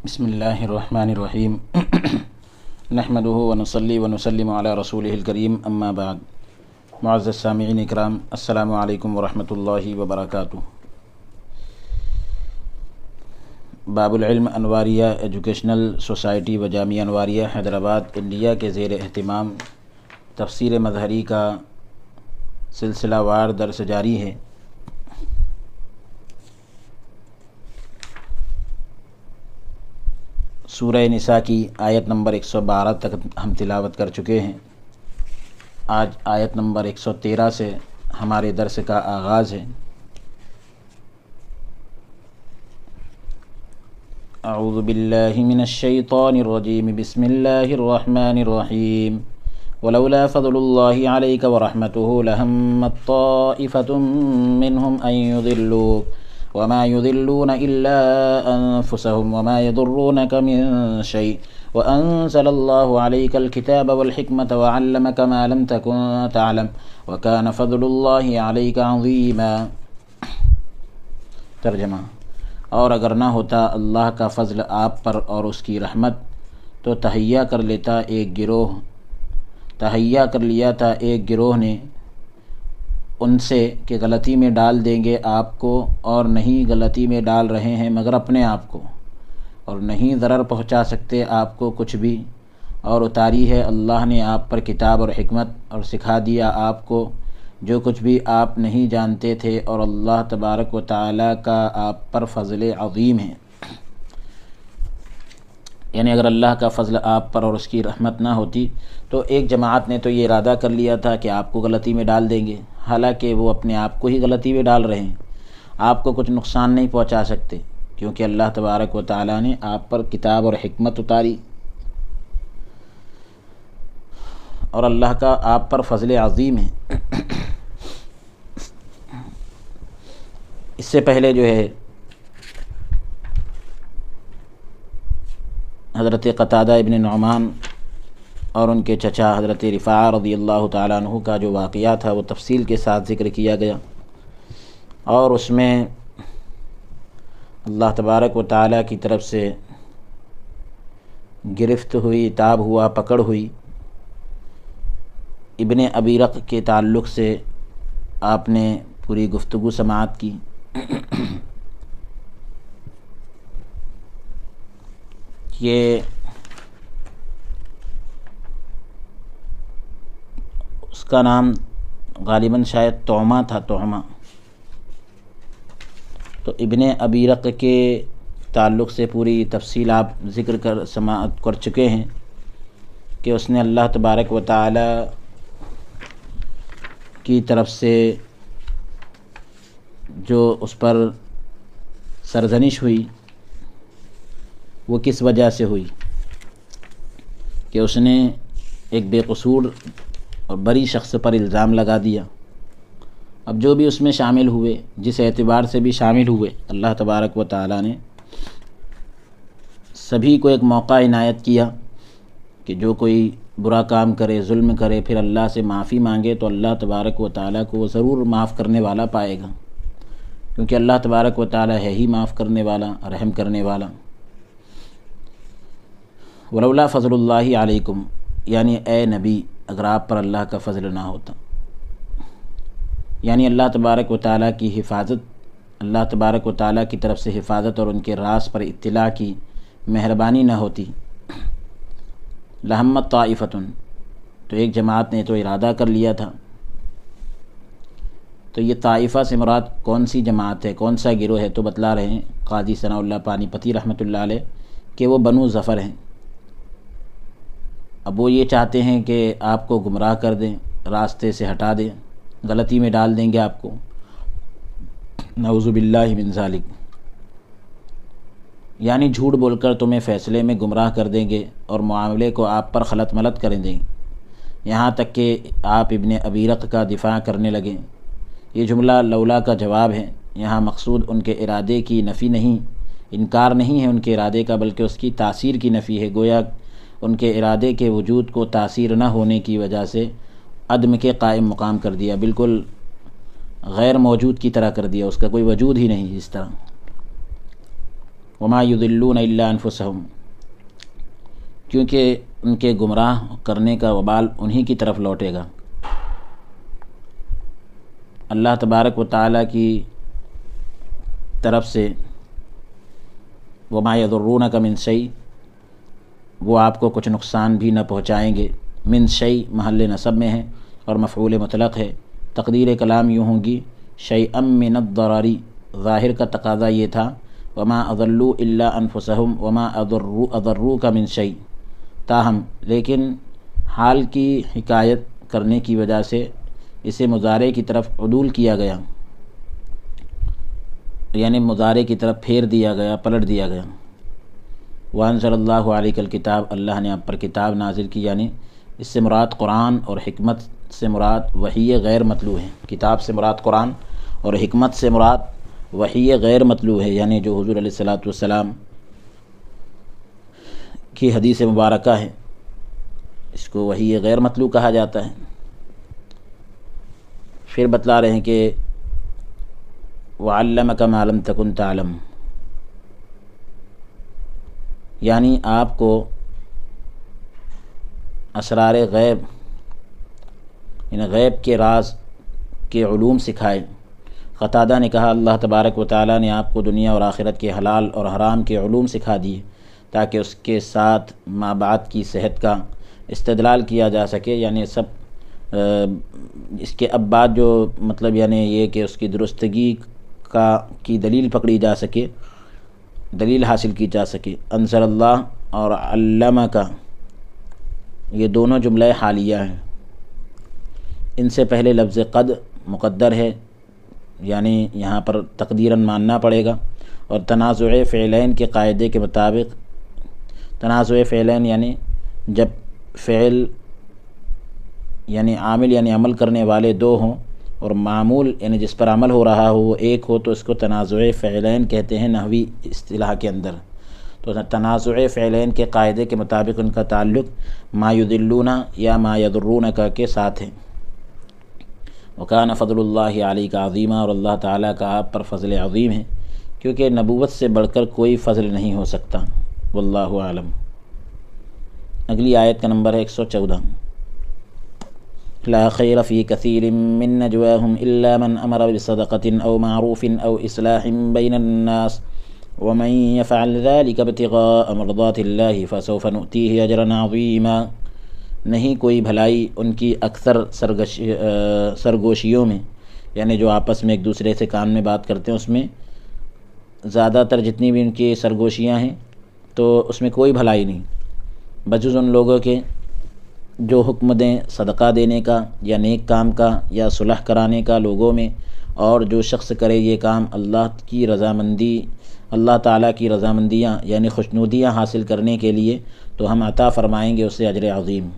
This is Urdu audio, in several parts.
بسم اللہ الرحمن الرحیم نحمدہ ونصلی ونسلم علی رسولہ الکریم اما بعد. معزز سامعین اکرام، السلام علیکم ورحمۃ اللہ وبرکاتہ. باب العلم انواریہ ایجوکیشنل سوسائٹی و جامعہ انواریہ حیدرآباد انڈیا کے زیر اہتمام تفسیر مظہری کا سلسلہ وار درس جاری ہے. سورہ نساء کی آیت نمبر 112 تک ہم تلاوت کر چکے ہیں. آج آیت نمبر 113 سے ہمارے درس کا آغاز ہے. اعوذ باللہ من الشیطان الرجیم، بسم اللہ الرحمن الرحیم. ولولا فضل اللہ علیک ورحمتہ لہمت طائفۃ منہم ان یضلوک وما يضلون إلا أنفسهم وما يضرونك من شيء وأنزل الله عليك الكتاب والحكمة وعلمك ما لم تكن تعلم وكان فضل الله عليك عظيما. ترجمہ: اور اگر نہ ہوتا اللہ کا فضل آپ پر اور اس کی رحمت تو تہیا کر لیا تھا ایک گروہ نے ان سے کہ غلطی میں ڈال دیں گے آپ کو، اور نہیں غلطی میں ڈال رہے ہیں مگر اپنے آپ کو، اور نہیں ضرر پہنچا سکتے آپ کو کچھ بھی. اور اتاری ہے اللہ نے آپ پر کتاب اور حکمت، اور سکھا دیا آپ کو جو کچھ بھی آپ نہیں جانتے تھے، اور اللہ تبارک و تعالیٰ کا آپ پر فضل عظیم ہے. یعنی اگر اللہ کا فضل آپ پر اور اس کی رحمت نہ ہوتی تو ایک جماعت نے تو یہ ارادہ کر لیا تھا کہ آپ کو غلطی میں ڈال دیں گے، حالانکہ وہ اپنے آپ کو ہی غلطی میں ڈال رہے ہیں. آپ کو کچھ نقصان نہیں پہنچا سکتے کیونکہ اللہ تبارک و تعالیٰ نے آپ پر کتاب اور حکمت اتاری، اور اللہ کا آپ پر فضل عظیم ہے. اس سے پہلے جو ہے حضرت قتادہ ابن نعمان اور ان کے چچا حضرت رفاعہ رضی اللہ تعالیٰ عنہ کا جو واقعہ تھا وہ تفصیل کے ساتھ ذکر کیا گیا، اور اس میں اللہ تبارک و تعالیٰ کی طرف سے گرفت ہوئی، تاب ہوا، پکڑ ہوئی. ابن ابیرق کے تعلق سے آپ نے پوری گفتگو سماعت کی. یہ اس کا نام غالباً شاید توما تھا، توما. تو ابن ابیرق کے تعلق سے پوری تفصیل آپ ذکر کر سماعت کر چکے ہیں کہ اس نے اللہ تبارک و تعالی کی طرف سے جو اس پر سرزنش ہوئی وہ کس وجہ سے ہوئی کہ اس نے ایک بے قصور اور بری شخص پر الزام لگا دیا. اب جو بھی اس میں شامل ہوئے، جس اعتبار سے بھی شامل ہوئے، اللہ تبارک و تعالیٰ نے سبھی کو ایک موقع عنایت کیا کہ جو کوئی برا کام کرے، ظلم کرے، پھر اللہ سے معافی مانگے تو اللہ تبارک و تعالیٰ کو وہ ضرور معاف کرنے والا پائے گا، کیونکہ اللہ تبارک و تعالیٰ ہے ہی معاف کرنے والا، رحم کرنے والا. ولولا فضل اللہ علیکم، یعنی اے نبی اگر آپ پر اللہ کا فضل نہ ہوتا، یعنی اللہ تبارک و تعالیٰ کی حفاظت، اللہ تبارک و تعالیٰ کی طرف سے حفاظت اور ان کے راز پر اطلاع کی مہربانی نہ ہوتی، لہمت طائفۃ، تو ایک جماعت نے تو ارادہ کر لیا تھا. تو یہ طائفہ سے مراد کون سی جماعت ہے، کون سا گروہ ہے، تو بتلا رہے ہیں قاضی ثناء اللہ پانی پتی رحمۃ اللہ علیہ کہ وہ بنو ظفر ہیں. اب وہ یہ چاہتے ہیں کہ آپ کو گمراہ کر دیں، راستے سے ہٹا دیں، غلطی میں ڈال دیں گے آپ کو، نعوذ باللہ من ذالک. یعنی جھوٹ بول کر تمہیں فیصلے میں گمراہ کر دیں گے اور معاملے کو آپ پر خلط ملط کریں دیں، یہاں تک کہ آپ ابن ابیرق کا دفاع کرنے لگیں. یہ جملہ لولا کا جواب ہے. یہاں مقصود ان کے ارادے کی نفی نہیں، انکار نہیں ہے ان کے ارادے کا، بلکہ اس کی تاثیر کی نفی ہے. گویا ان کے ارادے کے وجود کو تاثیر نہ ہونے کی وجہ سے عدم کے قائم مقام کر دیا، بالکل غیر موجود کی طرح کر دیا، اس کا کوئی وجود ہی نہیں. اس طرح وما یضلون الا انفسهم، کیونکہ ان کے گمراہ کرنے کا وبال انہی کی طرف لوٹے گا۔ اللہ تبارک و تعالیٰ کی طرف سے وما یضرونک من شیء، وہ آپ کو کچھ نقصان بھی نہ پہنچائیں گے۔ من شیء محل نصب میں ہے اور مفعول مطلق ہے، تقدیر کلام یوں ہوگی شیئا من الضرر، ظاہر کا تقاضا یہ تھا وما اضلوا الا انفسهم وما اضروک من شیء، تاہم لیکن حال کی حکایت کرنے کی وجہ سے اسے مضارع کی طرف عدول کیا گیا، یعنی مضارع کی طرف پھیر دیا گیا، پلٹ دیا گیا۔ وانزل اللہ علیک الکتاب، اللہ نے آپ پر کتاب نازل کی، یعنی اس سے مراد قرآن اور حکمت سے مراد وحی غیر مطلوع ہے۔ کتاب سے مراد قرآن اور حکمت سے مراد وحی غیر مطلوع ہے، یعنی جو حضور علیہ الصلاۃ والسلام کی حدیث مبارکہ ہے، اس کو وحی غیر مطلوع کہا جاتا ہے۔ پھر بتلا رہے ہیں کہ وعلمک ما لم تکن تعلم، یعنی آپ کو اسرار غیب، یعنی غیب کے راز کے علوم سکھائے۔ قتادہ نے کہا اللہ تبارک و تعالیٰ نے آپ کو دنیا اور آخرت کے حلال اور حرام کے علوم سکھا دیے تاکہ اس کے ساتھ ما بعد کی صحت کا استدلال کیا جا سکے، یعنی سب اس کے اب بعد جو مطلب یعنی یہ کہ اس کی درستگی کی دلیل پکڑی جا سکے، دلیل حاصل کی جا سکے۔ انزل اللہ اور علمہ کا یہ دونوں جملہ حالیہ ہیں، ان سے پہلے لفظ قد مقدر ہے، یعنی یہاں پر تقدیراً ماننا پڑے گا، اور تنازع فعلین کے قاعدے کے مطابق، تنازع فعلین یعنی جب فعل یعنی عامل یعنی عمل کرنے والے دو ہوں اور معمول یعنی جس پر عمل ہو رہا ہو وہ ایک ہو، تو اس کو تنازع فعلین کہتے ہیں نحوی اصطلاح کے اندر۔ تو تنازع فعلین کے قاعدے کے مطابق ان کا تعلق ما یضلون یا ما یضرون کے ساتھ ہے۔ وکان فضل اللہ علیک عظیما، اور اللہ تعالیٰ کا آپ پر فضل عظیم ہے، کیونکہ نبوت سے بڑھ کر کوئی فضل نہیں ہو سکتا۔ واللہ اعلم۔ اگلی آیت کا نمبر ہے 114۔ لا خیر فی کثیر من نجواہم الا من امر بصدقۃ او معروف او اصلاح بین الناس ومن یفعل ذلک ابتغاء مرضات اللہ فسوف نؤتیہ اجرا عظیما۔ نہیں کوئی بھلائی ان کی اکثر سرگوشیوں میں، یعنی جو آپس میں ایک دوسرے سے کان میں بات کرتے ہیں، اس میں زیادہ تر جتنی بھی ان کی سرگوشیاں ہیں تو اس میں کوئی بھلائی نہیں، بجز ان لوگوں کے جو حکم دیں صدقہ دینے کا یا نیک کام کا یا صلح کرانے کا لوگوں میں، اور جو شخص کرے یہ کام اللہ تعالیٰ کی رضامندیاں یعنی خوشنودیاں حاصل کرنے کے لیے، تو ہم عطا فرمائیں گے اسے اجر عظیم۔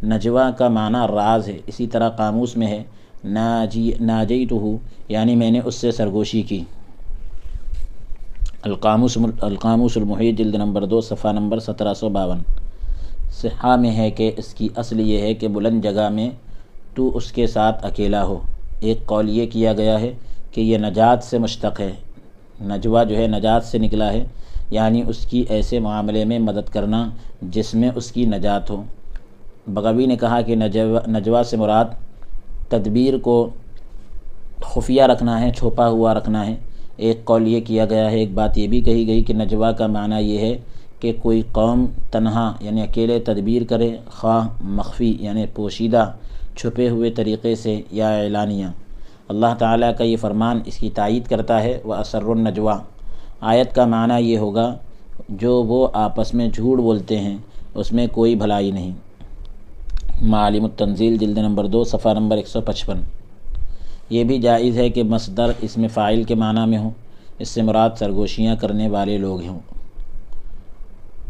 نجوا کا معنی راز ہے، اسی طرح قاموس میں ہے ناجیتہ، یعنی میں نے اس سے سرگوشی کی۔ القاموس المحیط جلد نمبر 2 صفحہ نمبر 1752۔ صحہ میں ہے کہ اس کی اصل یہ ہے کہ بلند جگہ میں تو اس کے ساتھ اکیلا ہو۔ ایک قول یہ کیا گیا ہے کہ یہ نجات سے مشتق ہے، نجوا جو ہے نجات سے نکلا ہے، یعنی اس کی ایسے معاملے میں مدد کرنا جس میں اس کی نجات ہو۔ بغوی نے کہا کہ نجوا سے مراد تدبیر کو خفیہ رکھنا ہے، چھپا ہوا رکھنا ہے۔ ایک قول یہ کیا گیا ہے، ایک بات یہ بھی کہی گئی کہ نجوا کا معنی یہ ہے کہ کوئی قوم تنہا یعنی اکیلے تدبیر کرے، خواہ مخفی یعنی پوشیدہ چھپے ہوئے طریقے سے یا اعلانیہ۔ اللہ تعالیٰ کا یہ فرمان اس کی تائید کرتا ہے۔ وَأَسَرُّ النَّجْوَىٰ، آیت کا معنی یہ ہوگا جو وہ آپس میں جھوٹ بولتے ہیں اس میں کوئی بھلائی نہیں۔ معالم التنزیل جلد نمبر 2 صفحہ نمبر 155۔ یہ بھی جائز ہے کہ مصدر اسم فاعل کے معنی میں ہو، اس سے مراد سرگوشیاں کرنے والے لوگ ہوں،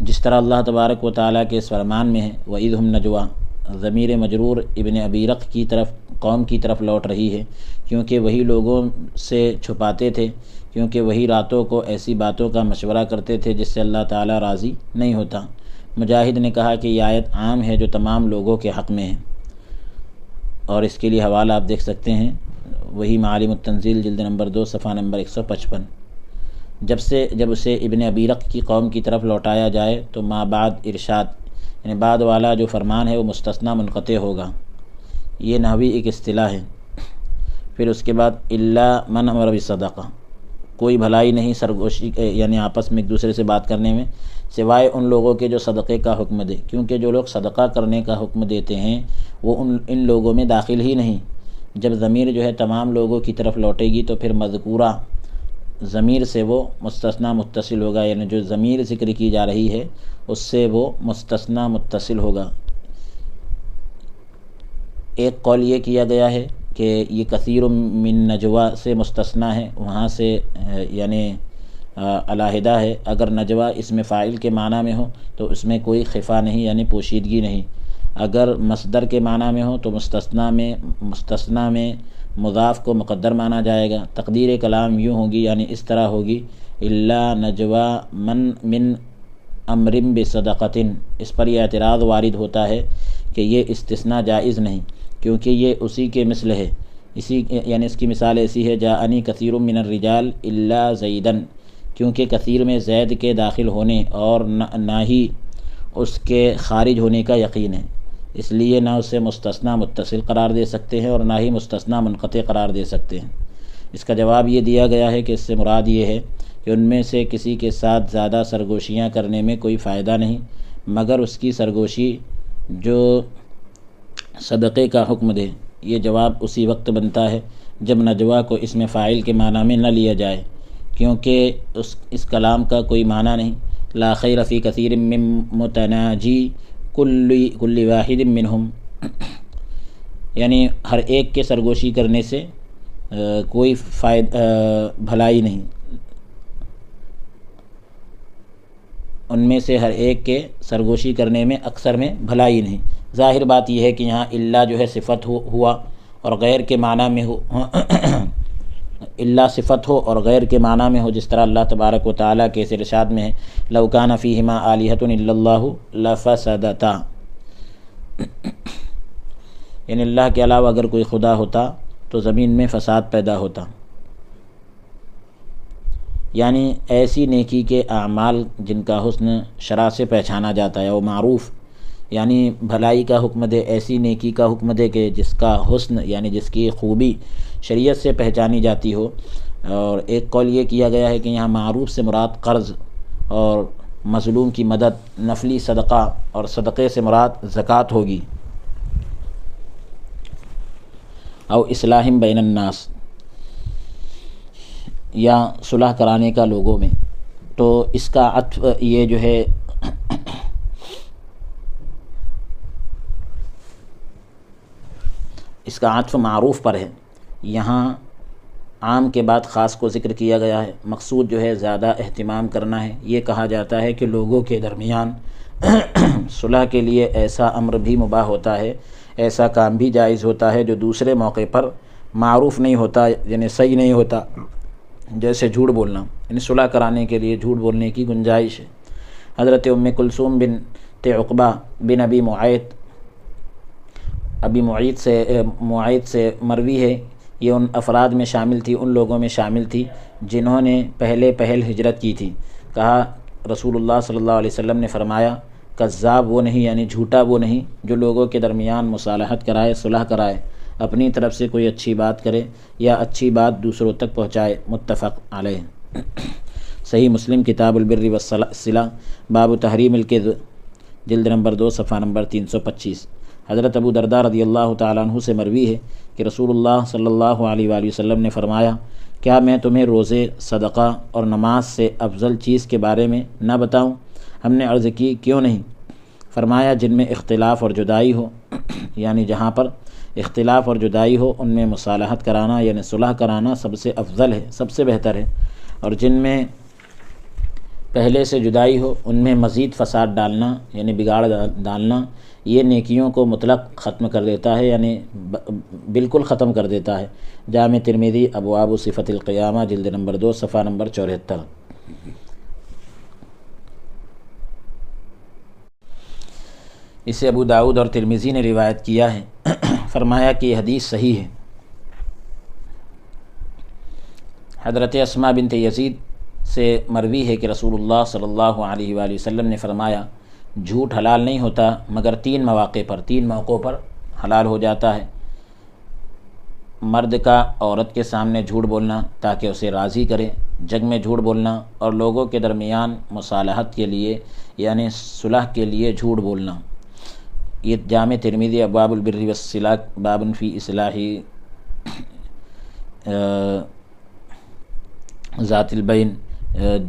جس طرح اللہ تبارک و تعالیٰ کے اس فرمان میں ہے وَإِذْ هُمْ نَجْوَىٰ، ضمیر مجرور ابن ابی رق کی طرف قوم کی طرف لوٹ رہی ہے، کیونکہ وہی لوگوں سے چھپاتے تھے، کیونکہ وہی راتوں کو ایسی باتوں کا مشورہ کرتے تھے جس سے اللہ تعالیٰ راضی نہیں ہوتا۔ مجاہد نے کہا کہ یہ آیت عام ہے جو تمام لوگوں کے حق میں ہے، اور اس کے لیے حوالہ آپ دیکھ سکتے ہیں، وہی معالم التنزیل جلد نمبر 2 صفحہ نمبر 155۔ جب اسے ابن ابیرق کی قوم کی طرف لوٹایا جائے تو ما بعد ارشاد یعنی بعد والا جو فرمان ہے وہ مستثنی منقطع ہوگا، یہ نحوی ایک اصطلاح ہے۔ پھر اس کے بعد الا من امر بالصدقہ، کوئی بھلائی نہیں سرگوشی یعنی آپس میں ایک دوسرے سے بات کرنے میں سوائے ان لوگوں کے جو صدقے کا حکم دے، کیونکہ جو لوگ صدقہ کرنے کا حکم دیتے ہیں وہ ان لوگوں میں داخل ہی نہیں۔ جب ضمیر جو ہے تمام لوگوں کی طرف لوٹے گی تو پھر مذکورہ ضمیر سے وہ مستثنی متصل ہوگا، یعنی جو ضمیر ذکر کی جا رہی ہے اس سے وہ مستثنی متصل ہوگا۔ ایک قول یہ کیا گیا ہے کہ یہ کثیر من نجوا سے مستثنی ہے، وہاں سے یعنی علیحدہ ہے۔ اگر نجوا اسم فاعل کے معنی میں ہو تو اس میں کوئی خفا نہیں یعنی پوشیدگی نہیں، اگر مصدر کے معنی میں ہو تو مستثنی میں مضاف کو مقدر مانا جائے گا۔ تقدیر کلام یوں ہوگی یعنی اس طرح ہوگی الا نجوا من امر بصدقۃ۔ اس پر یہ اعتراض وارد ہوتا ہے کہ یہ استثناء جائز نہیں، کیونکہ یہ اسی کے مثل ہے، یعنی اس کی مثال ایسی ہے جاءنی کثیر من الرجال الا زیدن، کیونکہ کثیر میں زید کے داخل ہونے اور نہ ہی اس کے خارج ہونے کا یقین ہے، اس لیے نہ اسے مستثنی متصل قرار دے سکتے ہیں اور نہ ہی مستثنی منقطع قرار دے سکتے ہیں۔ اس کا جواب یہ دیا گیا ہے کہ اس سے مراد یہ ہے کہ ان میں سے کسی کے ساتھ زیادہ سرگوشیاں کرنے میں کوئی فائدہ نہیں، مگر اس کی سرگوشی جو صدقے کا حکم دے۔ یہ جواب اسی وقت بنتا ہے جب نجوا کو اسم فاعل کے معنی میں نہ لیا جائے، کیونکہ اس کلام کا کوئی معنی نہیں۔ لا خیر فی کثیر من متناجی کل واحد منہم، یعنی ہر ایک کے سرگوشی کرنے سے کوئی بھلائی نہیں، ان میں سے ہر ایک کے سرگوشی کرنے میں اکثر میں بھلائی نہیں۔ ظاہر بات یہ ہے کہ یہاں الا جو ہے صفت ہوا اور غیر کے معنی میں ہو الا صفت ہو اور غیر کے معنی میں ہو، جس طرح اللہ تبارک و تعالیٰ کے اس ارشاد میں ہے لو کان فیہما آلہۃ الا اللہ لفسدتا، یعنی اللہ کے علاوہ اگر کوئی خدا ہوتا تو زمین میں فساد پیدا ہوتا۔ یعنی ایسی نیکی کے اعمال جن کا حسن شرع سے پہچانا جاتا ہے، وہ معروف یعنی بھلائی کا حکم دے، ایسی نیکی کا حکم دے کہ جس کا حسن یعنی جس کی خوبی شریعت سے پہچانی جاتی ہو۔ اور ایک قول یہ کیا گیا ہے کہ یہاں معروف سے مراد قرض اور مظلوم کی مدد، نفلی صدقہ، اور صدقے سے مراد زکوٰۃ ہوگی، او اصلاح بین الناس، یا صلح کرانے کا لوگوں میں۔ تو اس کا عطف یہ جو ہے اس کا عطف معروف پر ہے، یہاں عام کے بعد خاص کو ذکر کیا گیا ہے۔ مقصود جو ہے زیادہ اہتمام کرنا ہے۔ یہ کہا جاتا ہے کہ لوگوں کے درمیان صلح کے لیے ایسا امر بھی مباح ہوتا ہے، ایسا کام بھی جائز ہوتا ہے جو دوسرے موقع پر معروف نہیں ہوتا یعنی صحیح نہیں ہوتا، جیسے جھوٹ بولنا، یعنی صلح کرانے کے لیے جھوٹ بولنے کی گنجائش ہے۔ حضرت ام کلثوم بنت عقبہ بن ابی معیط سے مروی ہے، یہ ان افراد میں شامل تھی، ان لوگوں میں شامل تھی جنہوں نے پہل ہجرت کی تھی۔ کہا رسول اللہ صلی اللہ علیہ وسلم نے فرمایا کذاب وہ نہیں یعنی جھوٹا وہ نہیں جو لوگوں کے درمیان مصالحت کرائے، صلح کرائے، اپنی طرف سے کوئی اچھی بات کرے یا اچھی بات دوسروں تک پہنچائے۔ متفق علیہ۔ صحیح مسلم کتاب البر والصلہ باب تحریم الکذب، جلد نمبر 2 صفحہ نمبر 325۔ حضرت ابو درداء رضی اللہ تعالیٰ عنہ سے مروی ہے کہ رسول اللہ صلی اللہ علیہ وآلہ وسلم نے فرمایا کیا میں تمہیں روزے، صدقہ اور نماز سے افضل چیز کے بارے میں نہ بتاؤں؟ ہم نے عرض کی کیوں نہیں؟ فرمایا جن میں اختلاف اور جدائی ہو، یعنی جہاں پر اختلاف اور جدائی ہو ان میں مصالحت کرانا یعنی صلح کرانا سب سے افضل ہے، سب سے بہتر ہے، اور جن میں پہلے سے جدائی ہو ان میں مزید فساد ڈالنا یعنی بگاڑ ڈالنا یہ نیکیوں کو مطلق ختم کر دیتا ہے، یعنی بالکل ختم کر دیتا ہے۔ جامع ترمذی ابواب صفت القیامہ جلد نمبر 2 صفحہ نمبر 74۔ اسے ابو داؤد اور ترمذی نے روایت کیا ہے۔ فرمایا کہ یہ حدیث صحیح ہے۔ حضرت اسماء بنت یزید سے مروی ہے کہ رسول اللہ صلی اللہ علیہ وآلہ وسلم نے فرمایا جھوٹ حلال نہیں ہوتا مگر تین موقعوں پر حلال ہو جاتا ہے۔ مرد کا عورت کے سامنے جھوٹ بولنا تاکہ اسے راضی کرے، جنگ میں جھوٹ بولنا، اور لوگوں کے درمیان مصالحت کے لیے یعنی صلح کے لیے جھوٹ بولنا۔ یہ جامع ترمذی ابواب البر والصلہ باب فی اصلاح ذات البین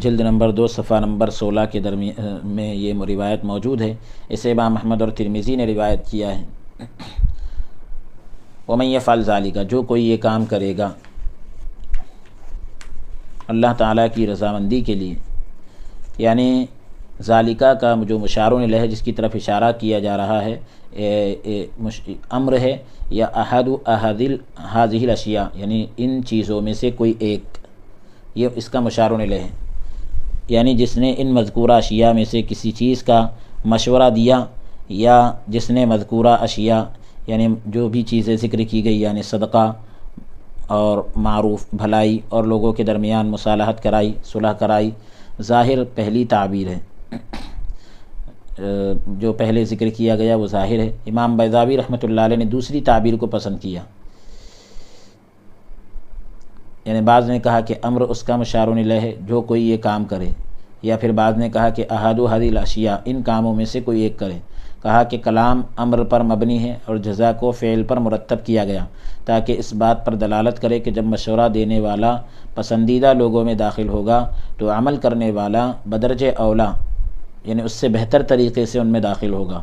جلد نمبر 2 صفحہ نمبر 16 کے درمیان میں یہ روایت موجود ہے۔ اسے امام احمد اور ترمذی نے روایت کیا ہے۔ وَمَن يَفْعَلْ ذَلِكَ، جو کوئی یہ کام کرے گا اللہ تعالیٰ کی رضامندی کے لیے، یعنی ذالکہ کا جو مشارون الیہ ہے جس کی طرف اشارہ کیا جا رہا ہے امر ہے یا احد هذه الاشیاء، یعنی ان چیزوں میں سے کوئی ایک، یہ اس کا مشارون الیہ ہے، یعنی جس نے ان مذکورہ اشیاء میں سے کسی چیز کا مشورہ دیا، یا جس نے مذکورہ اشیاء یعنی جو بھی چیزیں ذکر کی گئی یعنی صدقہ اور معروف بھلائی اور لوگوں کے درمیان مصالحت کرائی، صلح کرائی، ظاہر پہلی تعبیر ہے، جو پہلے ذکر کیا گیا وہ ظاہر ہے۔ امام بیضاوی رحمۃ اللہ علیہ نے دوسری تعبیر کو پسند کیا، یعنی بعض نے کہا کہ امر اس کا مشارون الیہ ہے جو کوئی یہ کام کرے، یا پھر بعض نے کہا کہ احد هذه الاشیاء ان کاموں میں سے کوئی ایک کرے۔ کہا کہ کلام امر پر مبنی ہے اور جزا کو فعل پر مرتب کیا گیا تاکہ اس بات پر دلالت کرے کہ جب مشورہ دینے والا پسندیدہ لوگوں میں داخل ہوگا تو عمل کرنے والا بدرجہ اولا یعنی اس سے بہتر طریقے سے ان میں داخل ہوگا،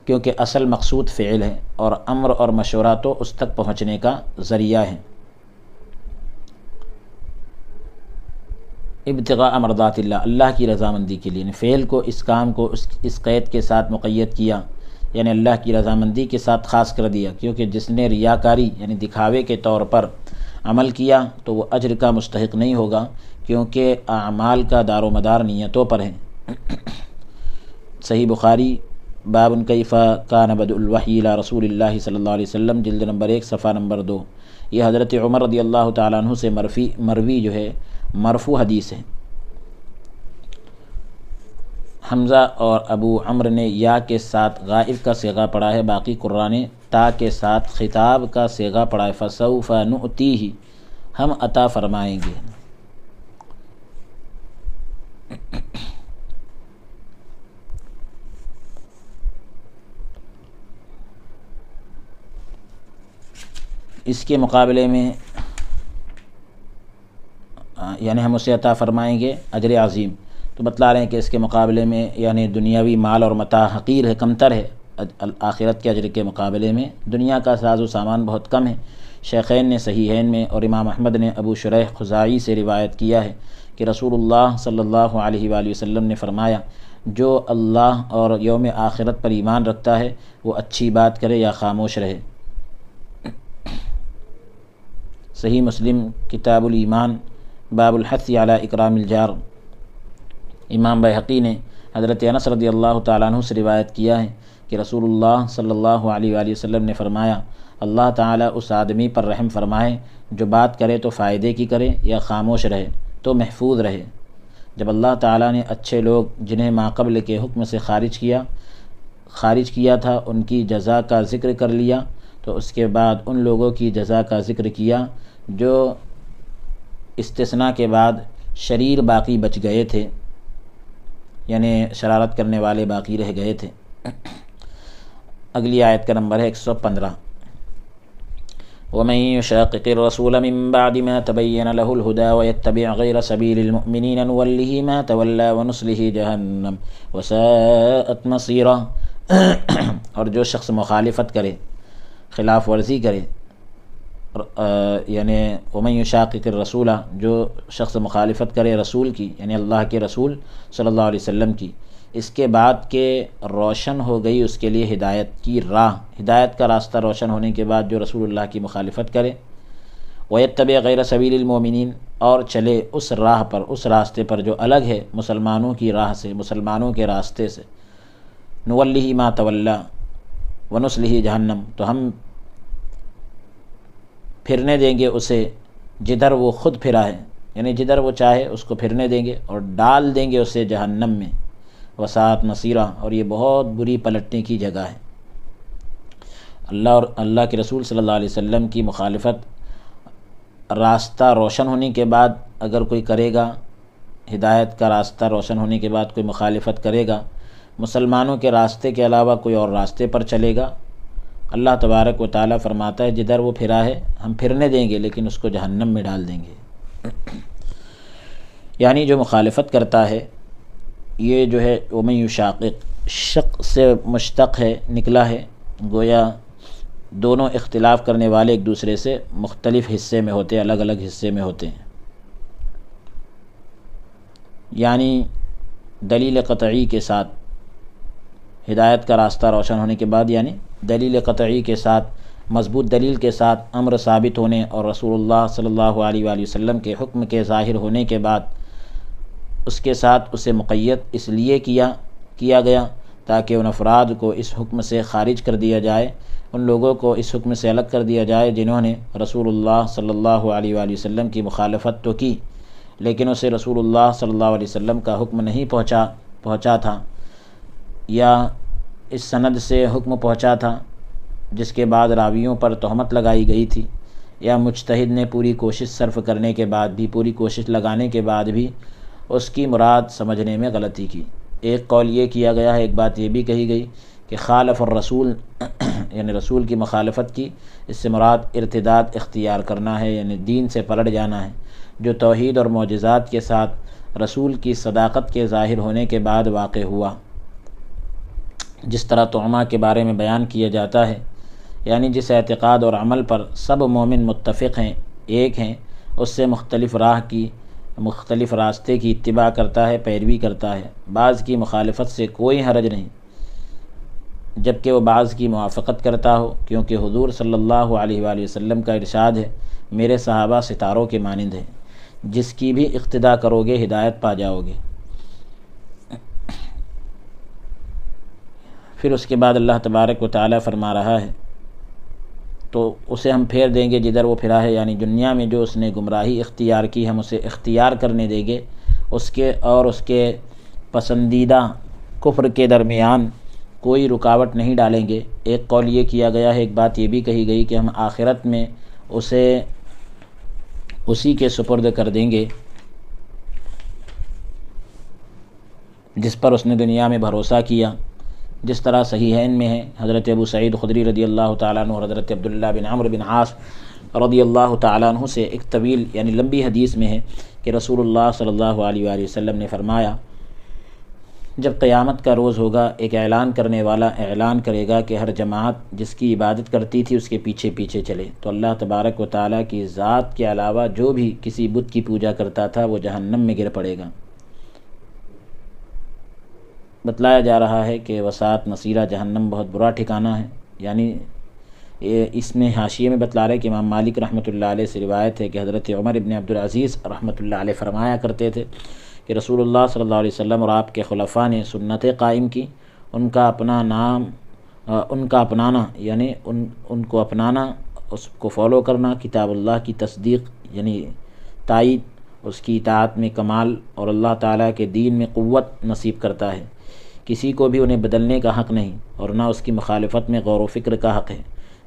کیونکہ اصل مقصود فعل ہے اور امر اور مشورہ تو اس تک پہنچنے کا ذریعہ ہے۔ ابتغاء مرضات اللہ، اللہ کی رضامندی کے لیے، یعنی فعل کو اس کام کو اس قید کے ساتھ مقید کیا، یعنی اللہ کی رضامندی کے ساتھ خاص کر دیا، کیونکہ جس نے ریاکاری یعنی دکھاوے کے طور پر عمل کیا تو وہ اجر کا مستحق نہیں ہوگا، کیونکہ اعمال کا دار و مدار نیتوں پر ہے۔ صحیح بخاری باب کیف کان بدء الوحی الی رسول اللہ صلی اللہ علیہ وسلم جلد نمبر 1 صفحہ نمبر 2۔ یہ حضرت عمر رضی اللہ تعالیٰ عنہ سے مروی جو ہے مرفوع حدیث ہے۔ حمزہ اور ابو عمرو نے یا کے ساتھ غائب کا صیغہ پڑھا ہے، باقی قراء نے تا کے ساتھ خطاب کا صیغہ پڑھا ہے، فسوف نؤتیہ، ہم عطا فرمائیں گے۔ اس کے مقابلے میں یعنی ہم اسے عطا فرمائیں گے اجر عظیم، تو بتلا رہے ہیں کہ اس کے مقابلے میں یعنی دنیاوی مال اور متاع حقیر ہے، کمتر ہے، آخرت کے اجر کے مقابلے میں دنیا کا ساز و سامان بہت کم ہے۔ شیخین نے صحیحین میں اور امام احمد نے ابو شریح خزاعی سے روایت کیا ہے کہ رسول اللہ صلی اللہ علیہ وآلہ وسلم نے فرمایا جو اللہ اور یوم آخرت پر ایمان رکھتا ہے وہ اچھی بات کرے یا خاموش رہے۔ صحیح مسلم کتاب الایمان باب الحث علی اکرام الجار، امام بیہقی نے حضرت انس رضی اللہ تعالیٰ عنہ سے روایت کیا ہے کہ رسول اللہ صلی اللہ علیہ وآلہ وسلم نے فرمایا اللہ تعالیٰ اس آدمی پر رحم فرمائے جو بات کرے تو فائدے کی کرے یا خاموش رہے تو محفوظ رہے۔ جب اللہ تعالیٰ نے اچھے لوگ جنہیں ماقبل کے حکم سے خارج کیا تھا ان کی جزا کا ذکر کر لیا تو اس کے بعد ان لوگوں کی جزا کا ذکر کیا جو استثناء کے بعد شریر باقی بچ گئے تھے، یعنی شرارت کرنے والے باقی رہ گئے تھے۔ اگلی آیت کا نمبر ہے 115۔ وَمَن يُشَاقِقِ الرَّسُولَ مِن بَعْدِ مَا تَبَيَّنَ لَهُ الْهُدَىٰ وَيَتَّبِعْ غَيْرَ سَبِيلِ الْمُؤْمِنِينَ نُوَلِّهِ مَا تَوَلَّىٰ وَنُصْلِهِ جَهَنَّمَ وَسَاءَتْ مَصِيرًا، اور جو شخص مخالفت کرے، خلاف ورزی کرے، یعنی وَمَن يُشَاقِقِ الرَّسُولَ، جو شخص مخالفت کرے رسول کی یعنی اللہ کے رسول صلی اللہ علیہ وسلم کی، اس کے بعد کہ روشن ہو گئی اس کے لیے ہدایت کی راہ، ہدایت کا راستہ روشن ہونے کے بعد جو رسول اللہ کی مخالفت کرے، وَيَتَّبِعْ غَيْرَ سَبِيلِ الْمُؤْمِنِينَ، اور چلے اس راہ پر، اس راستے پر جو الگ ہے مسلمانوں کی راہ سے، مسلمانوں کے راستے سے، نُوَلِّهِ مَا تَوَلَّىٰ وَنُصْلِهِ جَهَنَّمَ، تو ہم پھرنے دیں گے اسے جدھر وہ خود پھرا ہے، یعنی جدھر وہ چاہے اس کو پھرنے دیں گے اور ڈال دیں گے اسے جہنم میں، وساعت مصیرہ، اور یہ بہت بری پلٹنے کی جگہ ہے۔ اللہ اور اللہ کے رسول صلی اللہ علیہ وسلم کی مخالفت راستہ روشن ہونے کے بعد اگر کوئی کرے گا، ہدایت کا راستہ روشن ہونے کے بعد کوئی مخالفت کرے گا، مسلمانوں کے راستے کے علاوہ کوئی اور راستے پر چلے گا، اللہ تبارک و تعالیٰ فرماتا ہے جدھر وہ پھرا ہے ہم پھرنے دیں گے لیکن اس کو جہنم میں ڈال دیں گے۔ یعنی جو مخالفت کرتا ہے، یہ جو ہے ومن یشاقق شق سے مشتق ہے، نکلا ہے، گویا دونوں اختلاف کرنے والے ایک دوسرے سے مختلف حصے میں ہوتے ہیں، الگ الگ حصے میں ہوتے ہیں۔ یعنی دلیل قطعی کے ساتھ، ہدایت کا راستہ روشن ہونے کے بعد، یعنی دلیل قطعی کے ساتھ، مضبوط دلیل کے ساتھ امر ثابت ہونے اور رسول اللہ صلی اللہ علیہ وآلہ وسلم کے حکم کے ظاہر ہونے کے بعد اس کے ساتھ اسے مقید اس لیے کیا گیا تاکہ ان افراد کو اس حکم سے خارج کر دیا جائے، ان لوگوں کو اس حکم سے الگ کر دیا جائے جنہوں نے رسول اللہ صلی اللہ علیہ وآلہ وسلم کی مخالفت تو کی لیکن اسے رسول اللہ صلی اللہ علیہ وسلم کا حکم نہیں پہنچا تھا، یا اس سند سے حکم پہنچا تھا جس کے بعد راویوں پر تہمت لگائی گئی تھی، یا مجتہد نے پوری کوشش صرف کرنے کے بعد بھی، پوری کوشش لگانے کے بعد بھی اس کی مراد سمجھنے میں غلطی کی۔ ایک قول یہ کیا گیا ہے، ایک بات یہ بھی کہی گئی کہ خالف الرسول یعنی رسول کی مخالفت کی، اس سے مراد ارتداد اختیار کرنا ہے، یعنی دین سے پلٹ جانا ہے، جو توحید اور معجزات کے ساتھ رسول کی صداقت کے ظاہر ہونے کے بعد واقع ہوا، جس طرح طعمہ کے بارے میں بیان کیا جاتا ہے، یعنی جس اعتقاد اور عمل پر سب مومن متفق ہیں، ایک ہیں، اس سے مختلف راستے کی اتباع کرتا ہے، پیروی کرتا ہے، بعض کی مخالفت سے کوئی حرج نہیں جبکہ وہ بعض کی موافقت کرتا ہو، کیونکہ حضور صلی اللہ علیہ وآلہ وسلم کا ارشاد ہے میرے صحابہ ستاروں کے مانند ہیں، جس کی بھی اقتداء کرو گے ہدایت پا جاؤ گے۔ پھر اس کے بعد اللہ تبارک و تعالیٰ فرما رہا ہے تو اسے ہم پھیر دیں گے جدھر وہ پھرا ہے، یعنی دنیا میں جو اس نے گمراہی اختیار کی ہم اسے اختیار کرنے دیں گے، اس کے پسندیدہ کفر کے درمیان کوئی رکاوٹ نہیں ڈالیں گے۔ ایک قول یہ کیا گیا ہے، ایک بات یہ بھی کہی گئی کہ ہم آخرت میں اسے اسی کے سپرد کر دیں گے جس پر اس نے دنیا میں بھروسہ کیا، جس طرح صحیحین میں ہے، حضرت ابو سعید خدری رضی اللہ تعالیٰ عنہ اور حضرت عبداللہ بن عمرو بن عاص رضی اللہ تعالیٰ عنہ سے ایک طویل یعنی لمبی حدیث میں ہے کہ رسول اللہ صلی اللہ علیہ وآلہ وسلم نے فرمایا جب قیامت کا روز ہوگا، ایک اعلان کرنے والا اعلان کرے گا کہ ہر جماعت جس کی عبادت کرتی تھی اس کے پیچھے پیچھے چلے، تو اللہ تبارک و تعالیٰ کی ذات کے علاوہ جو بھی کسی بت کی پوجا کرتا تھا وہ جہنم میں گر پڑے گا۔ بتلایا جا رہا ہے کہ وساعت مصیرہ جہنم بہت برا ٹھکانہ ہے، یعنی اس میں حاشیے میں بتلا رہے کہ امام مالک رحمۃ اللہ علیہ سے روایت ہے کہ حضرت عمر ابن عبدالعزیز رحمۃ اللہ علیہ فرمایا کرتے تھے کہ رسول اللہ صلی اللہ علیہ وسلم اور آپ کے خلفاء نے سنتیں قائم کی، ان کا اپنانا یعنی ان کو اپنانا، اس کو فالو کرنا، کتاب اللہ کی تصدیق یعنی تائید، اس کی اطاعت میں کمال، اور اللہ تعالیٰ کے دین میں قوت نصیب کرتا ہے، کسی کو بھی انہیں بدلنے کا حق نہیں اور نہ اس کی مخالفت میں غور و فکر کا حق ہے۔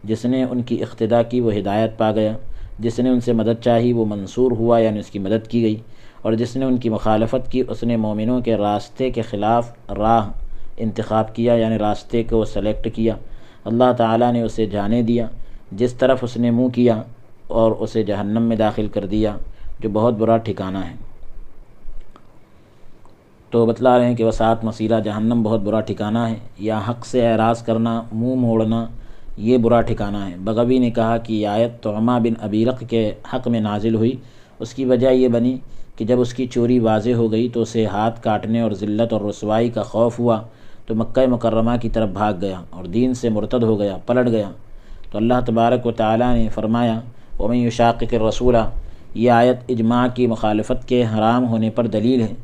جس نے ان کی اقتداء کی وہ ہدایت پا گیا، جس نے ان سے مدد چاہی وہ منصور ہوا یعنی اس کی مدد کی گئی، اور جس نے ان کی مخالفت کی اس نے مومنوں کے راستے کے خلاف راہ انتخاب کیا یعنی راستے کو سلیکٹ کیا، اللہ تعالیٰ نے اسے جانے دیا، جس طرف اس نے منہ کیا اور اسے جہنم میں داخل کر دیا جو بہت برا ٹھکانہ ہے۔ تو بتلا رہے ہیں کہ وساعت مصیرہ جہنم بہت برا ٹھکانہ ہے، یا حق سے اعراض کرنا، منہ موڑنا، یہ برا ٹھکانہ ہے۔ بغوی نے کہا کہ یہ آیت طعمہ بن ابیرق کے حق میں نازل ہوئی، اس کی وجہ یہ بنی کہ جب اس کی چوری واضح ہو گئی تو اسے ہاتھ کاٹنے اور ذلت اور رسوائی کا خوف ہوا تو مکہ مکرمہ کی طرف بھاگ گیا اور دین سے مرتد ہو گیا، پلٹ گیا۔ تو اللہ تبارک و تعالیٰ نے فرمایا وَمَن يُشَاقِقِ الرَّسُولَ، یہ آیت اجماع کی مخالفت کے حرام ہونے پر دلیل ہے،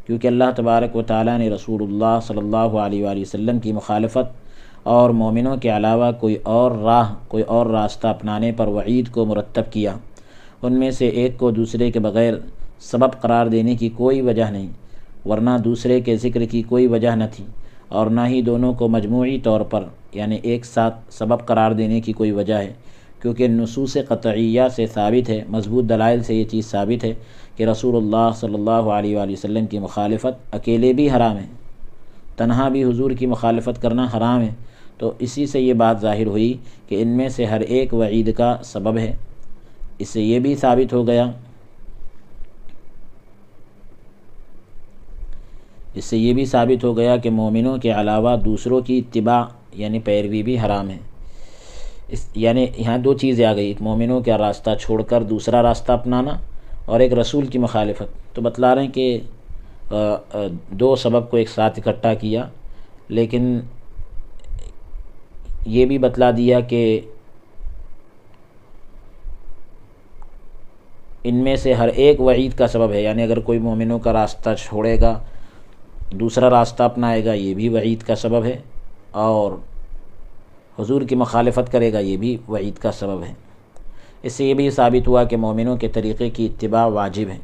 کیونکہ اللہ تبارک و تعالیٰ نے رسول اللہ صلی اللہ علیہ وآلہ وسلم کی مخالفت اور مومنوں کے علاوہ کوئی اور راستہ اپنانے پر وعید کو مرتب کیا۔ ان میں سے ایک کو دوسرے کے بغیر سبب قرار دینے کی کوئی وجہ نہیں، ورنہ دوسرے کے ذکر کی کوئی وجہ نہ تھی، اور نہ ہی دونوں کو مجموعی طور پر یعنی ایک ساتھ سبب قرار دینے کی کوئی وجہ ہے، کیونکہ نصوص قطعیہ سے ثابت ہے، مضبوط دلائل سے یہ چیز ثابت ہے کہ رسول اللہ صلی اللہ علیہ وآلہ وسلم کی مخالفت اکیلے بھی حرام ہے، تنہا بھی حضور کی مخالفت کرنا حرام ہے۔ تو اسی سے یہ بات ظاہر ہوئی کہ ان میں سے ہر ایک وعید کا سبب ہے۔ اس سے یہ بھی ثابت ہو گیا کہ مومنوں کے علاوہ دوسروں کی اتباع یعنی پیروی بھی حرام ہے۔ یعنی یہاں دو چیزیں آ گئی، ایک مومنوں کا راستہ چھوڑ کر دوسرا راستہ اپنانا، اور ایک رسول کی مخالفت۔ تو بتلا رہے ہیں کہ دو سبب کو ایک ساتھ اکٹھا کیا، لیکن یہ بھی بتلا دیا کہ ان میں سے ہر ایک وعید کا سبب ہے، یعنی اگر کوئی مومنوں کا راستہ چھوڑے گا دوسرا راستہ اپنائے گا یہ بھی وعید کا سبب ہے، اور حضور کی مخالفت کرے گا یہ بھی وعید کا سبب ہے۔ اس سے یہ بھی ثابت ہوا کہ مومنوں کے طریقے کی اتباع واجب ہے،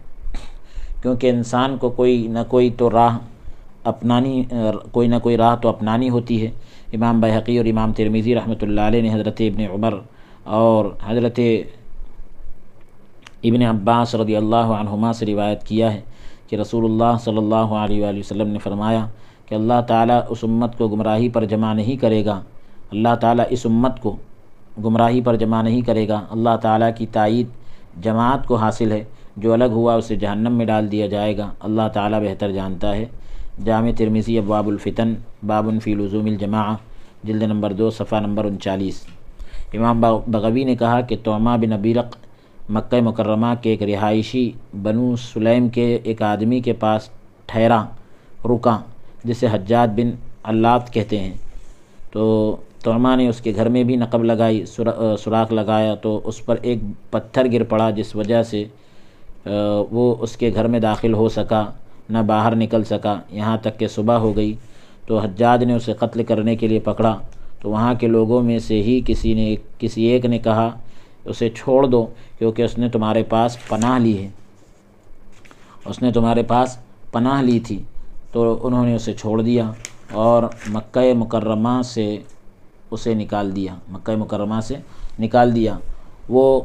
کیونکہ انسان کو کوئی نہ کوئی راہ تو اپنانی ہوتی ہے۔ امام بہقی اور امام ترمذی رحمۃ اللہ علیہ نے حضرت ابن عمر اور حضرت ابن عباس رضی اللہ عنہما سے روایت کیا ہے کہ رسول اللہ صلی اللہ علیہ وآلہ وسلم نے فرمایا کہ اللہ تعالیٰ اس امت کو گمراہی پر جمع نہیں کرے گا، اللہ تعالیٰ اس امت کو گمراہی پر جمع نہیں کرے گا، اللہ تعالیٰ کی تائید جماعت کو حاصل ہے، جو الگ ہوا اسے جہنم میں ڈال دیا جائے گا، اللہ تعالیٰ بہتر جانتا ہے۔ جامع ترمذی ابواب الفتن باب فی لزوم الجماعہ جلد نمبر 2 صفحہ نمبر 39۔ امام بغوی نے کہا کہ طعمہ بن ابیرق مکہ مکرمہ کے ایک رہائشی بنو سلیم کے ایک آدمی کے پاس رکا جسے حجاج بن علات کہتے ہیں، تو طعمہ نے اس کے گھر میں بھی نقب لگائی، سوراخ لگایا، تو اس پر ایک پتھر گر پڑا جس وجہ سے وہ اس کے گھر میں داخل ہو سکا نہ باہر نکل سکا، یہاں تک کہ صبح ہو گئی۔ تو حجاج نے اسے قتل کرنے کے لیے پکڑا، تو وہاں کے لوگوں میں سے ہی کسی ایک نے کہا اسے چھوڑ دو، کیونکہ اس نے تمہارے پاس پناہ لی ہے، اس نے تمہارے پاس پناہ لی تھی۔ تو انہوں نے اسے چھوڑ دیا اور مکہ مکرمہ سے اسے نکال دیا۔ وہ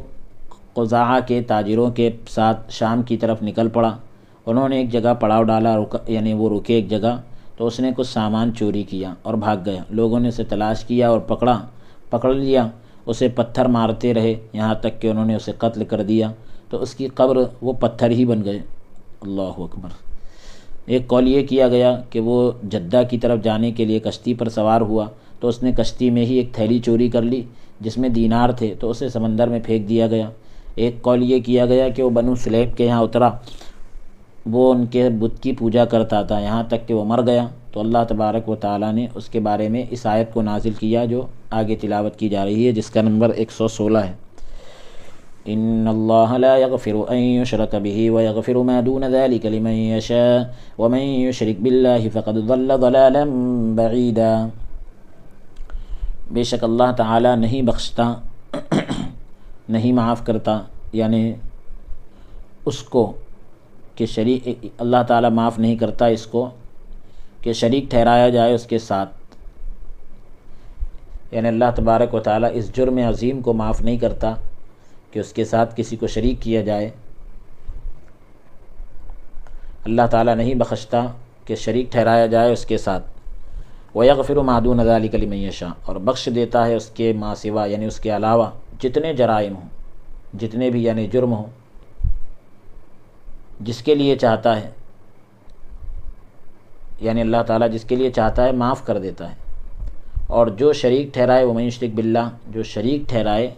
قزاعہ کے تاجروں کے ساتھ شام کی طرف نکل پڑا، انہوں نے ایک جگہ پڑاؤ ڈالا، یعنی وہ رکے ایک جگہ، تو اس نے کچھ سامان چوری کیا اور بھاگ گیا۔ لوگوں نے اسے تلاش کیا اور پکڑ لیا، اسے پتھر مارتے رہے یہاں تک کہ انہوں نے اسے قتل کر دیا، تو اس کی قبر وہ پتھر ہی بن گئے۔ اللہ اکبر۔ ایک قول یہ کیا گیا کہ وہ جدہ کی طرف جانے کے لیے کشتی پر سوار ہوا، تو اس نے کشتی میں ہی ایک تھیلی چوری کر لی جس میں دینار تھے، تو اسے سمندر میں پھینک دیا گیا۔ ایک قول یہ کیا گیا کہ وہ بنو سلیم کے یہاں اترا، وہ ان کے بت کی پوجا کرتا تھا یہاں تک کہ وہ مر گیا، تو اللہ تبارک و تعالیٰ نے اس کے بارے میں اس آیت کو نازل کیا جو آگے تلاوت کی جا رہی ہے، جس کا نمبر 116 ہے۔ ان اللہ لا یغفر ان یشرک بہ ویغفر ما دون ذلک لمن یشاء ومن یشرک باللہ فقد ضل ضلالا بعیدا۔ بے شک اللہ تعالیٰ نہیں بخشتا، نہیں معاف کرتا، یعنی اس کو کہ اللہ تعالیٰ معاف نہیں کرتا اس کو کہ شریک ٹھہرایا جائے اس کے ساتھ، یعنی اللہ تبارک و تعالیٰ اس جرم عظیم کو معاف نہیں کرتا کہ اس کے ساتھ کسی کو شریک کیا جائے۔ اللہ تعالیٰ نہیں بخشتا کہ شریک ٹھہرایا جائے اس کے ساتھ۔ وَيَغْفِرُ مَا دُونَ ذَلِكَ لِمَن يَشَاءُ، اور بخش دیتا ہے اس کے ما سوا، یعنی اس کے علاوہ جتنے جرائم ہوں، جتنے بھی یعنی جرم ہوں، جس کے لیے چاہتا ہے، یعنی اللہ تعالیٰ جس کے لیے چاہتا ہے معاف کر دیتا ہے۔ اور جو شریک ٹھہرائے وَمَن یُشْرِک بِاللَّهِ، جو شریک ٹھہرائے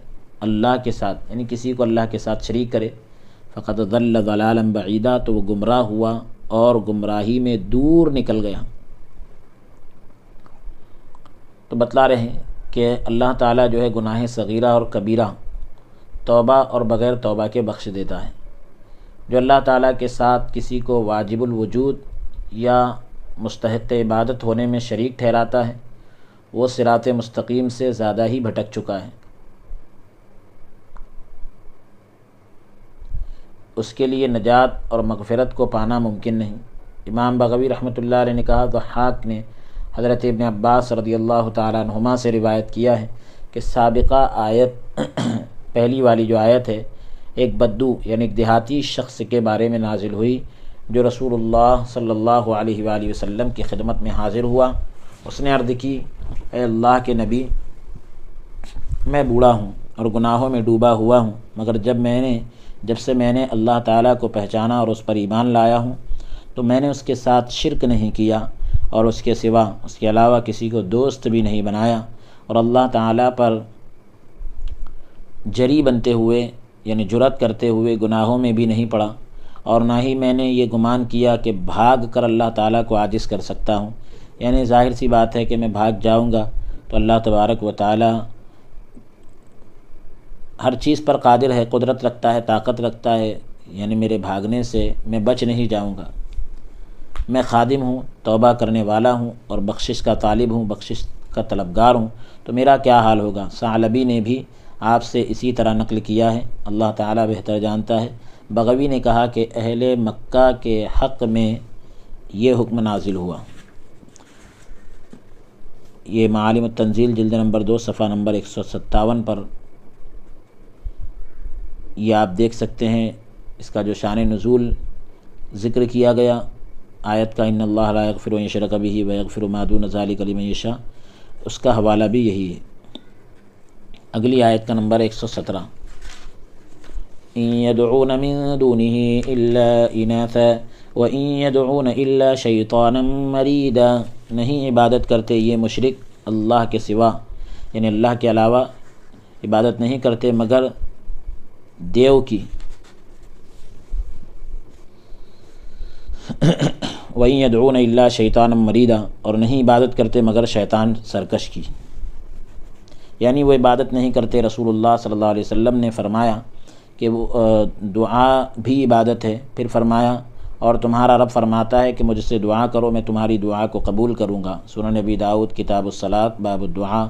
اللہ کے ساتھ، یعنی کسی کو اللہ کے ساتھ شریک کرے، فقد ضل ضلالا بعیدا، تو وہ گمراہ ہوا اور گمراہی میں دور نکل گیا۔ تو بتلا رہے ہیں کہ اللہ تعالیٰ جو ہے گناہ صغیرہ اور کبیرہ توبہ اور بغیر توبہ کے بخش دیتا ہے۔ جو اللہ تعالیٰ کے ساتھ کسی کو واجب الوجود یا مستحق عبادت ہونے میں شریک ٹھہراتا ہے، وہ صراط مستقیم سے زیادہ ہی بھٹک چکا ہے۔ اس کے لیے نجات اور مغفرت کو پانا ممکن نہیں۔ امام بغوی رحمۃ اللہ علیہ نے کہا، ضحاک نے حضرت ابن عباس رضی اللہ تعالیٰ عنہما سے روایت کیا ہے کہ سابقہ آیت پہلی والی جو آیت ہے ایک بدو یعنی ایک دیہاتی شخص کے بارے میں نازل ہوئی جو رسول اللہ صلی اللہ علیہ وآلہ وسلم کی خدمت میں حاضر ہوا۔ اس نے عرض کی، اے اللہ کے نبی، میں بوڑھا ہوں اور گناہوں میں ڈوبا ہوا ہوں، مگر جب سے میں نے اللہ تعالیٰ کو پہچانا اور اس پر ایمان لایا ہوں تو میں نے اس کے ساتھ شرک نہیں کیا اور اس کے سوا اس کے علاوہ کسی کو دوست بھی نہیں بنایا، اور اللہ تعالیٰ پر جری بنتے ہوئے یعنی جرأت کرتے ہوئے گناہوں میں بھی نہیں پڑا، اور نہ ہی میں نے یہ گمان کیا کہ بھاگ کر اللہ تعالیٰ کو عاجز کر سکتا ہوں۔ یعنی ظاہر سی بات ہے کہ میں بھاگ جاؤں گا تو اللہ تبارک و تعالیٰ ہر چیز پر قادر ہے، قدرت رکھتا ہے، طاقت رکھتا ہے، یعنی میرے بھاگنے سے میں بچ نہیں جاؤں گا۔ میں خادم ہوں، توبہ کرنے والا ہوں اور بخشش کا طالب ہوں، بخشش کا طلبگار ہوں، تو میرا کیا حال ہوگا؟ ثعلبی نے بھی آپ سے اسی طرح نقل کیا ہے، اللہ تعالیٰ بہتر جانتا ہے۔ بغوی نے کہا کہ اہل مکہ کے حق میں یہ حکم نازل ہوا۔ یہ معالم التنزیل جلد نمبر 2 صفحہ نمبر 157 پر یہ آپ دیکھ سکتے ہیں اس کا جو شان نزول ذکر کیا گیا آیت کا، ان اللہ لا یغفر ان یشرک بہ ویغفر ما دون ذلک لمن یشاء، اس کا حوالہ بھی یہی ہے۔ اگلی آیت کا نمبر 117، ان يدعون من دونه الا اناثا وان يدعون الا شیطانا مریدا، نہیں عبادت کرتے یہ مشرک اللہ کے سوا یعنی اللہ کے علاوہ عبادت نہیں کرتے مگر دیو کی، وَإِن يَدْعُونَ إِلَّا شَيْطَانًا مَرِيدًا، اور نہیں عبادت کرتے مگر شیطان سرکش کی، یعنی وہ عبادت نہیں کرتے۔ رسول اللہ صلی اللہ علیہ وسلم نے فرمایا کہ وہ دعا بھی عبادت ہے، پھر فرمایا اور تمہارا رب فرماتا ہے کہ مجھ سے دعا کرو میں تمہاری دعا کو قبول کروں گا۔ سنن ابی داؤد کتاب الصلاۃ باب الدعاء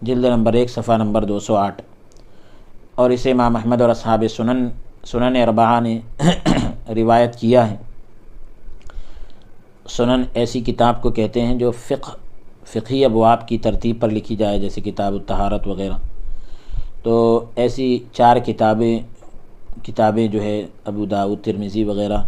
جلد نمبر 1 صفحہ نمبر 208، اور اسے امام احمد اور اصحاب سنن اربعہ نے روایت کیا ہے۔ سنن ایسی کتاب کو کہتے ہیں جو فقہی ابواب کی ترتیب پر لکھی جائے، جیسے کتاب الطہارت وغیرہ۔ تو ایسی 4 کتابیں جو ہے ابو داؤد، ترمذی وغیرہ،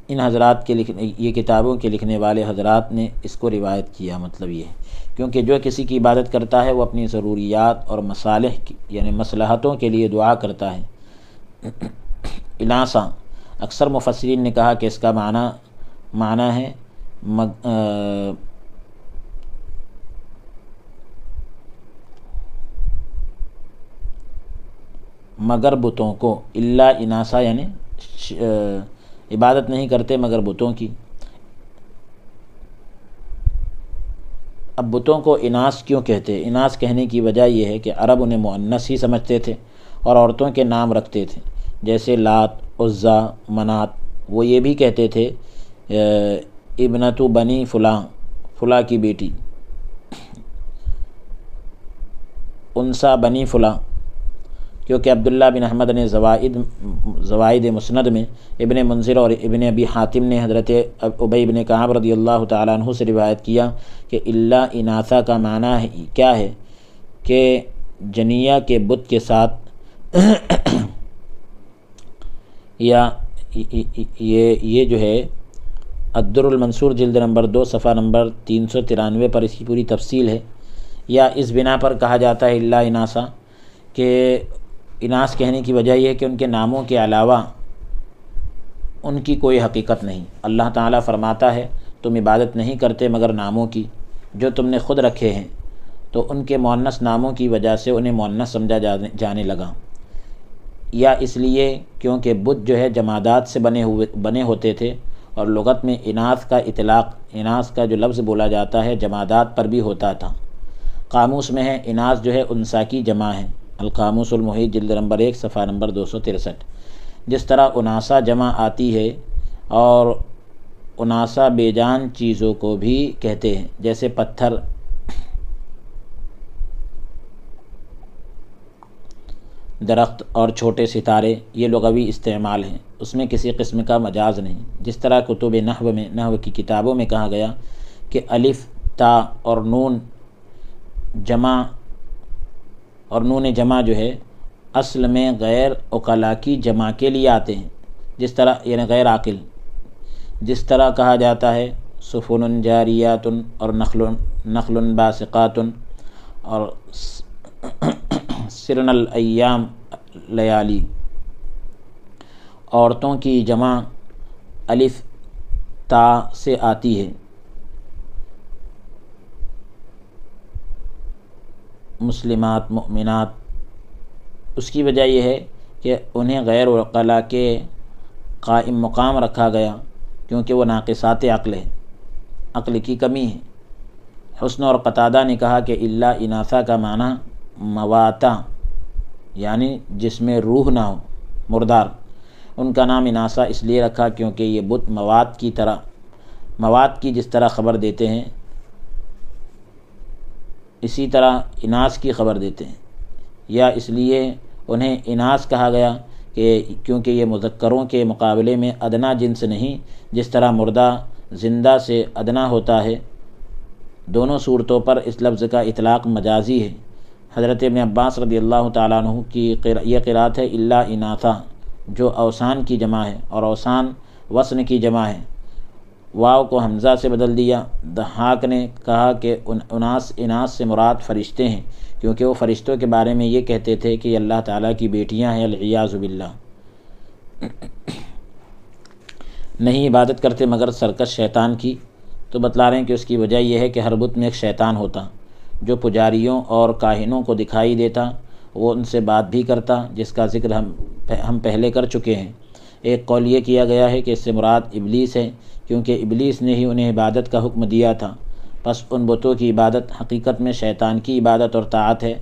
ان حضرات کے یہ کتابوں کے لکھنے والے حضرات نے اس کو روایت کیا۔ مطلب یہ ہے کیونکہ جو کسی کی عبادت کرتا ہے وہ اپنی ضروریات اور مصالح یعنی مصلحتوں کے لیے دعا کرتا ہے۔ اناسا، اکثر مفسرین نے کہا کہ اس کا معنی ہے مگر بتوں کو، الا اناسا یعنی عبادت نہیں کرتے مگر بتوں کی۔ اب بتوں کو اناس کیوں کہتے؟ اناس کہنے کی وجہ یہ ہے کہ عرب انہیں مؤنث ہی سمجھتے تھے اور عورتوں کے نام رکھتے تھے، جیسے لات، عزا، منات۔ وہ یہ بھی کہتے تھے ابنۃ بنی فلاں، فلاں کی بیٹی، انسا بنی فلاں، کیونکہ عبداللہ بن احمد نے زوائد مسند میں، ابن منذر اور ابن ابی حاتم نے حضرت ابی بن کعب رضی اللہ تعالیٰ عنہ سے روایت کیا کہ الا اناثا کا معنی کیا ہے کہ جنیہ کے بت کے ساتھ یا یہ جو ہے الدر المنصور جلد نمبر 2 صفحہ نمبر 393 پر اس کی پوری تفصیل ہے۔ یا اس بنا پر کہا جاتا ہے الا اناسا کہ اناس کہنے کی وجہ یہ ہے کہ ان کے ناموں کے علاوہ ان کی کوئی حقیقت نہیں۔ اللہ تعالیٰ فرماتا ہے تم عبادت نہیں کرتے مگر ناموں کی جو تم نے خود رکھے ہیں، تو ان کے مؤنث ناموں کی وجہ سے انہیں مؤنث سمجھا جانے لگا، یا اس لیے کیونکہ بت جو ہے جمادات سے بنے ہوتے تھے، اور لغت میں اناث کا اطلاق، اناث کا جو لفظ بولا جاتا ہے جمادات پر بھی ہوتا تھا۔ قاموس میں ہے اناث جو ہے انسا کی جمع ہے، القاموس المحیط جلد نمبر 1 صفحہ نمبر 263۔ جس طرح اناسا جمع آتی ہے اور اناسا بے جان چیزوں کو بھی کہتے ہیں، جیسے پتھر، درخت اور چھوٹے ستارے، یہ لغوی استعمال ہیں، اس میں کسی قسم کا مجاز نہیں۔ جس طرح کتب نحو میں، نحو کی کتابوں میں کہا گیا کہ الف، تا اور نون جمع جو ہے اصل میں غیر عقلاء کی جمع کے لیے آتے ہیں، جس طرح یعنی غیر عاقل، جس طرح کہا جاتا ہے سفن جاریات اور نخل باسقات اور سرن الایام لیالی۔ عورتوں کی جمع الف تا سے آتی ہے۔ مسلمات، مؤمنات، اس کی وجہ یہ ہے کہ انہیں غیر عقلاء کے قائم مقام رکھا گیا، کیونکہ وہ ناقصات عقل ہے، عقل کی کمی ہے۔ حسن اور قتادہ نے کہا کہ الا اناثا کا معنی مواتا، یعنی جس میں روح نہ ہو، مردار۔ ان کا نام اناثا اس لیے رکھا کیونکہ یہ بت مواد کی جس طرح خبر دیتے ہیں اسی طرح اناث کی خبر دیتے ہیں، یا اس لیے انہیں اناث کہا گیا کہ کیونکہ یہ مذکروں کے مقابلے میں ادنا جنس نہیں، جس طرح مردہ زندہ سے ادنا ہوتا ہے۔ دونوں صورتوں پر اس لفظ کا اطلاق مجازی ہے۔ حضرت ابن عباس رضی اللہ تعالیٰ عنہ کی یہ قرأت ہے الا اناثا، جو اوثان کی جمع ہے، اور اوثان وثن کی جمع ہے۔ واو کو حمزہ سے بدل دیا۔ ضحاک نے کہا کہ اناث سے مراد فرشتے ہیں، کیونکہ وہ فرشتوں کے بارے میں یہ کہتے تھے کہ یہ اللہ تعالیٰ کی بیٹیاں ہیں، العیاذ باللہ۔ نہیں عبادت کرتے مگر سرکش شیطان کی، تو بتلا رہے ہیں کہ اس کی وجہ یہ ہے کہ ہر بت میں ایک شیطان ہوتا جو پجاریوں اور کاہنوں کو دکھائی دیتا، وہ ان سے بات بھی کرتا، جس کا ذکر ہم پہلے کر چکے ہیں۔ ایک قول یہ کیا گیا ہے کہ اس سے مراد ابلیس ہے، کیونکہ ابلیس نے ہی انہیں عبادت کا حکم دیا تھا، پس ان بتوں کی عبادت حقیقت میں شیطان کی عبادت اور طاعت ہے۔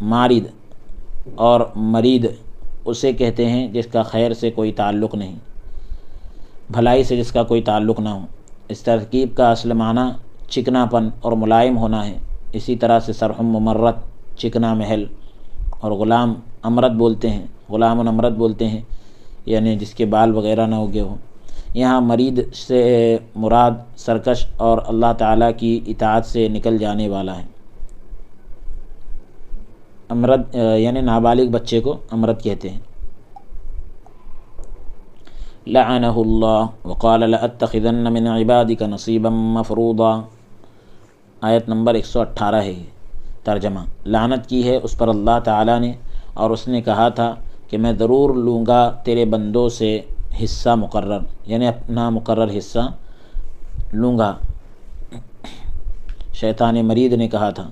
مارد اور مرید اسے کہتے ہیں جس کا خیر سے کوئی تعلق نہیں، بھلائی سے جس کا کوئی تعلق نہ ہو۔ اس ترکیب کا اصل معنی چکنا پن اور ملائم ہونا ہے۔ اسی طرح سے سرحم ممرد، چکنا محل، اور غلام امرد بولتے ہیں، غلام امرد بولتے ہیں، یعنی جس کے بال وغیرہ نہ اگے ہوں۔ یہاں مرید سے مراد سرکش اور اللہ تعالیٰ کی اطاعت سے نکل جانے والا ہے۔ امرد یعنی نابالغ بچے کو امرد کہتے ہیں۔ لعنہ اللہ وقال لأتخذن من عبادک نصیبا مفروضا، آیت نمبر 118 ہے۔ ترجمہ: لعنت کی ہے اس پر اللہ تعالیٰ نے، اور اس نے کہا تھا کہ میں ضرور لوں گا تیرے بندوں سے حصہ مقرر، یعنی اپنا مقرر حصہ لوں گا۔ شیطان مرید نے کہا تھا،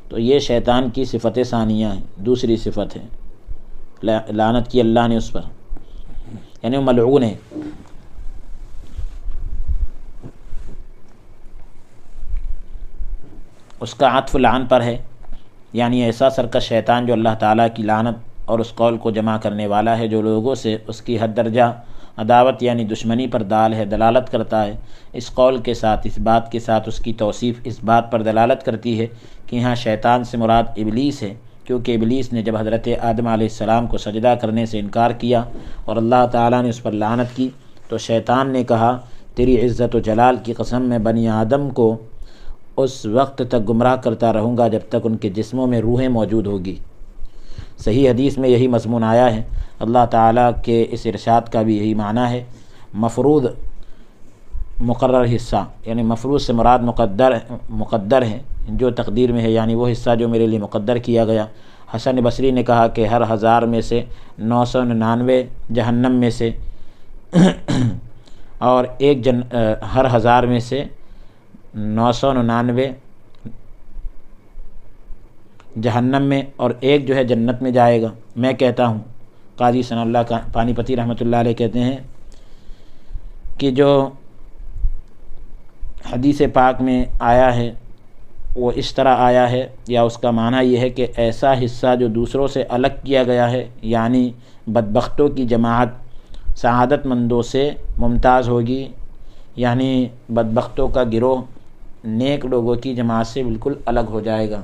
تو یہ شیطان کی صفت ثانیہ ہے، دوسری صفت ہے۔ لعنت کی اللہ نے اس پر، یعنی وہ ملعون ہے۔ اس کا عطف لعن پر ہے، یعنی ایسا سرکش شیطان جو اللہ تعالیٰ کی لعنت اور اس قول کو جمع کرنے والا ہے، جو لوگوں سے اس کی حد درجہ عداوت یعنی دشمنی پر دلالت کرتا ہے۔ اس قول کے ساتھ، اس بات کے ساتھ اس کی توصیف اس بات پر دلالت کرتی ہے کہ یہاں شیطان سے مراد ابلیس ہے، کیونکہ ابلیس نے جب حضرت آدم علیہ السلام کو سجدہ کرنے سے انکار کیا اور اللہ تعالیٰ نے اس پر لعنت کی، تو شیطان نے کہا تیری عزت و جلال کی قسم میں بنی آدم کو اس وقت تک گمراہ کرتا رہوں گا جب تک ان کے جسموں میں روحیں موجود ہوگی۔ صحیح حدیث میں یہی مضمون آیا ہے۔ اللہ تعالیٰ کے اس ارشاد کا بھی یہی معنی ہے۔ مفروض مقرر حصہ، یعنی مفروض سے مراد مقدر ہے، جو تقدیر میں ہے، یعنی وہ حصہ جو میرے لیے مقدر کیا گیا۔ حسن بصری نے کہا کہ ہر 1000 میں سے 999 جہنم میں سے اور ہر 1000 میں سے 999 جہنم میں اور ایک جو ہے جنت میں جائے گا۔ میں کہتا ہوں، قاضی ثناء اللہ پانی پتی رحمۃ اللہ علیہ کہتے ہیں کہ جو حدیث پاک میں آیا ہے وہ اس طرح آیا ہے، یا اس کا معنی یہ ہے کہ ایسا حصہ جو دوسروں سے الگ کیا گیا ہے، یعنی بدبختوں کی جماعت سعادت مندوں سے ممتاز ہوگی، یعنی بدبختوں کا گروہ نیک لوگوں کی جماعت سے بالکل الگ ہو جائے گا۔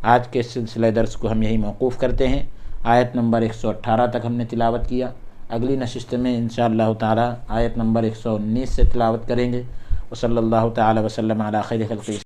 آج کے سلسلہ درس کو ہم یہی موقوف کرتے ہیں۔ آیت نمبر 118 تک ہم نے تلاوت کیا۔ اگلی نشست میں انشاءاللہ تعالی آیت نمبر 119 سے تلاوت کریں گے۔ وصلی اللہ تعالی وسلم علی خیر خلقہ۔